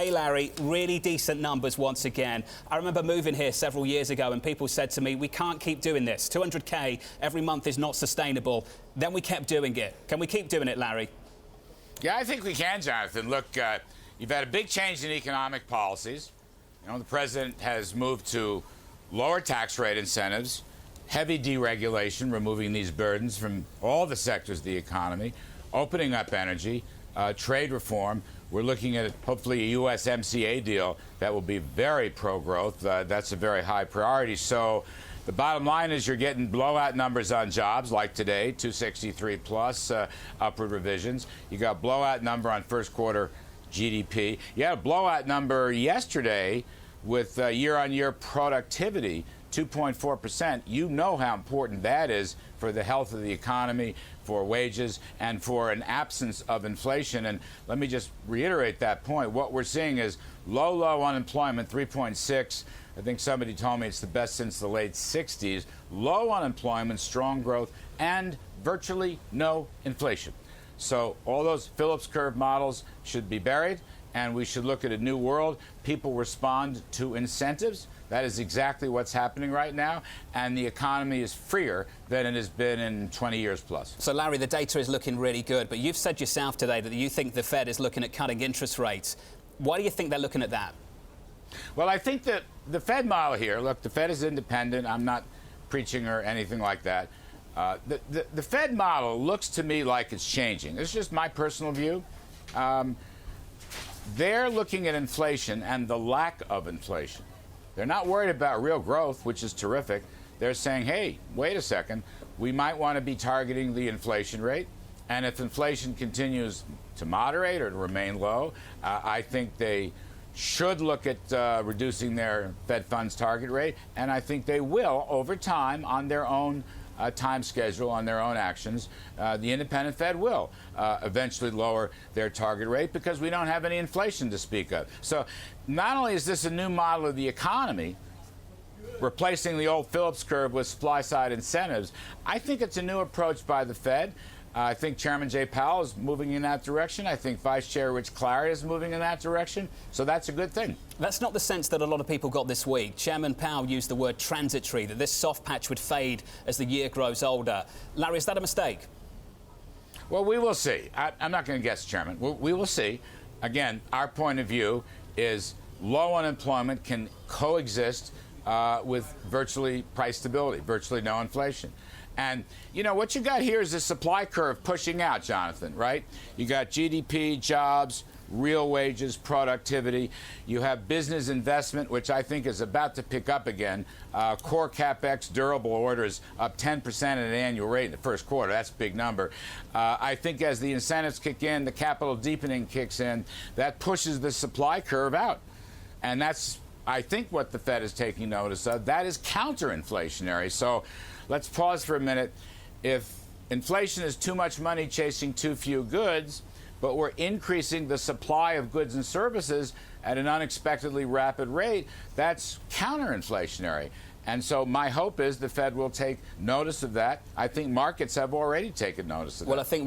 Hey Larry, really decent numbers once again. I remember moving here several years ago and people said to me, we can't keep doing this. 200K every month is not sustainable. Then we kept doing it. Can we keep doing it, Larry? Yeah, I think we can, Jonathan. Look, you've had a big change in economic policies. You know, the president has moved to lower tax rate incentives, heavy deregulation, removing these burdens from all the sectors of the economy, opening up energy, trade reform. We're looking at, hopefully, a USMCA deal that will be very pro-growth. That's a very high priority. So the bottom line is you're getting blowout numbers on jobs, like today, 263 plus, upward revisions. You got blowout number on first quarter GDP. You had a blowout number yesterday with year-on-year productivity, 2.4%. You know how important that is for the health of the economy, for wages, and for an absence of inflation. And let me just reiterate that point. What we're seeing is low unemployment, 3.6. I think somebody told me it's the best since the late 60s. Low unemployment, strong growth, and virtually no inflation. So all those Phillips curve models should be buried, and we should look at a new world. People respond to incentives. That is exactly what's happening right now, and the economy is freer than it has been in 20 years plus. So, Larry, the data is looking really good, but you've said yourself today that you think the Fed is looking at cutting interest rates. Why do you think they're looking at that? Well, I think that the Fed model here, look, the Fed is independent. I'm not preaching or anything like that. The Fed model looks to me like it's changing. This is just my personal view. They're looking at inflation and the lack of inflation. They're not worried about real growth, which is terrific. They're saying, hey, wait a second, we might want to be targeting the inflation rate. And if inflation continues to moderate or to remain low, I think they should look at reducing their Fed funds target rate. And I think they will over time on their own time schedule, on their own actions. The independent Fed will eventually lower their target rate because we don't have any inflation to speak of. So not only is this a new model of the economy, replacing the old Phillips curve with supply-side incentives, I think it's a new approach by the Fed. I think Chairman Jay Powell is moving in that direction. I think Vice Chair Rich Clarey is moving in that direction. So that's a good thing. That's not the sense that a lot of people got this week. Chairman Powell used the word transitory, that this soft patch would fade as the year grows older. Larry, is that a mistake? Well, we will see. I'm not going to guess, Chairman. We will see. Again, our point of view is low unemployment can coexist with virtually price stability, virtually no inflation. And, you know, what you got here is a supply curve pushing out, Jonathan, right? You got GDP, jobs, real wages, productivity. You have business investment, which I think is about to pick up again. Core CapEx, durable orders up 10% at an annual rate in the first quarter. That's a big number. I think as the incentives kick in, the capital deepening kicks in, that pushes the supply curve out. And that's, I think, what the Fed is taking notice of. That is counterinflationary. So let's pause for a minute. If inflation is too much money chasing too few goods, but we're increasing the supply of goods and services at an unexpectedly rapid rate, that's counterinflationary. And so my hope is the Fed will take notice of that. I think markets have already taken notice of that. Well, I think